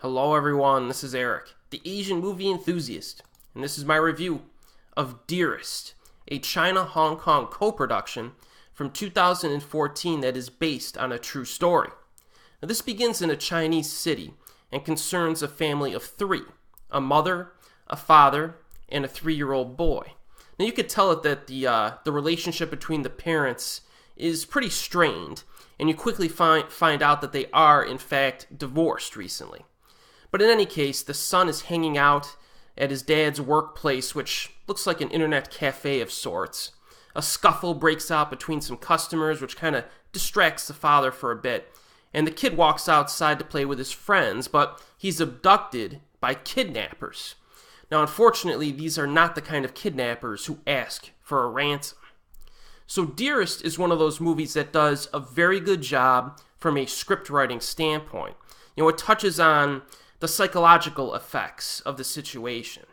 Hello everyone, this is Erik, the Asian movie enthusiast, and this is my review of Dearest, a China-Hong Kong co-production from 2014 that is based on a true story. Now, this begins in a Chinese city and concerns a family of three, a mother, a father, and a 3-year-old boy. Now you could tell that the relationship between the parents is pretty strained, and you quickly find out that they are, in fact, divorced recently. But in any case, the son is hanging out at his dad's workplace, which looks like an internet cafe of sorts. A scuffle breaks out between some customers, which kind of distracts the father for a bit, and the kid walks outside to play with his friends, but he's abducted by kidnappers. Now, unfortunately, these are not the kind of kidnappers who ask for a ransom. So Dearest is one of those movies that does a very good job from a script writing standpoint. It touches on the psychological effects of the situation.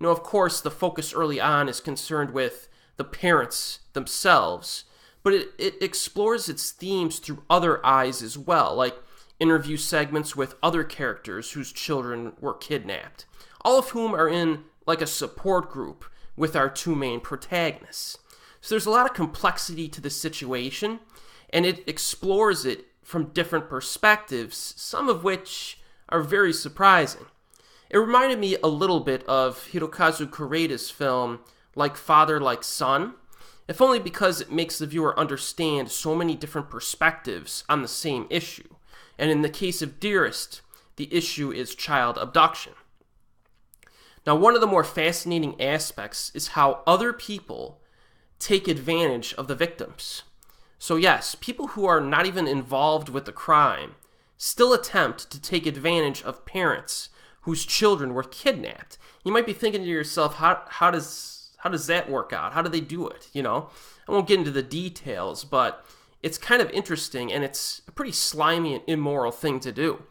Of course, the focus early on is concerned with the parents themselves, but it explores its themes through other eyes as well, like interview segments with other characters whose children were kidnapped, all of whom are in like a support group with our two main protagonists. So there's a lot of complexity to the situation, and it explores it from different perspectives, some of which are very surprising. It reminded me a little bit of Hirokazu Koreeda's film Like Father, Like Son, if only because it makes the viewer understand so many different perspectives on the same issue. And in the case of Dearest, the issue is child abduction. Now, one of the more fascinating aspects is how other people take advantage of the victims. So yes, people who are not even involved with the crime still attempt to take advantage of parents whose children were kidnapped. You might be thinking to yourself, how does that work out? How do they do it? I won't get into the details, but it's kind of interesting, and it's a pretty slimy and immoral thing to do.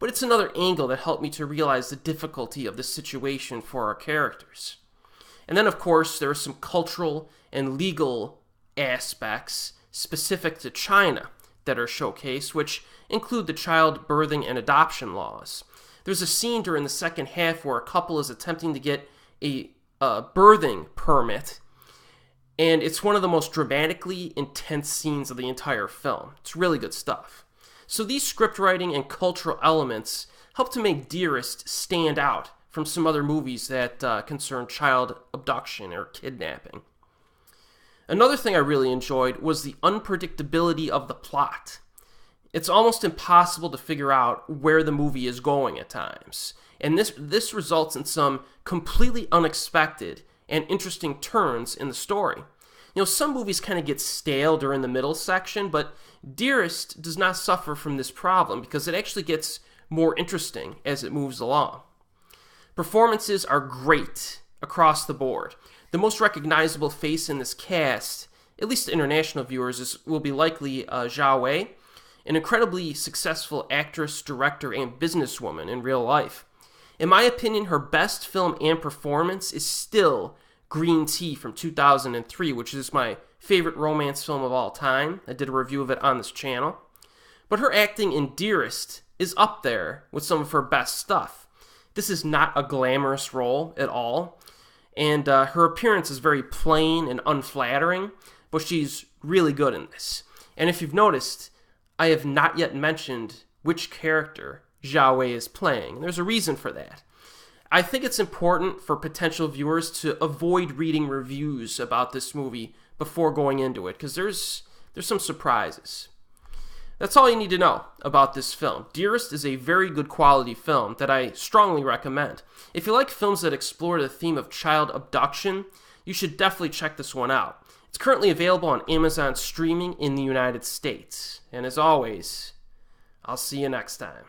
But it's another angle that helped me to realize the difficulty of the situation for our characters. And then, of course, there are some cultural and legal aspects specific to China that are showcased, which include the child birthing and adoption laws. There's a scene during the second half where a couple is attempting to get a birthing permit, and it's one of the most dramatically intense scenes of the entire film. It's really good stuff. So these script writing and cultural elements help to make Dearest stand out from some other movies that concern child abduction or kidnapping. Another thing I really enjoyed was the unpredictability of the plot. It's almost impossible to figure out where the movie is going at times, and this results in some completely unexpected and interesting turns in the story. Some movies kind of get stale during the middle section, but Dearest does not suffer from this problem because it actually gets more interesting as it moves along. Performances are great across the board. The most recognizable face in this cast, at least to international viewers, will be likely Zhao Wei, an incredibly successful actress, director, and businesswoman in real life. In my opinion, her best film and performance is still Green Tea from 2003, which is my favorite romance film of all time. I did a review of it on this channel. But her acting in Dearest is up there with some of her best stuff. This is not a glamorous role at all, and her appearance is very plain and unflattering, but she's really good in this. And if you've noticed, I have not yet mentioned which character Zhao Wei is playing, and there's a reason for that. I think it's important for potential viewers to avoid reading reviews about this movie before going into it, because there's some surprises. That's all you need to know about this film. Dearest is a very good quality film that I strongly recommend. If you like films that explore the theme of child abduction, you should definitely check this one out. It's currently available on Amazon streaming in the United States. And as always, I'll see you next time.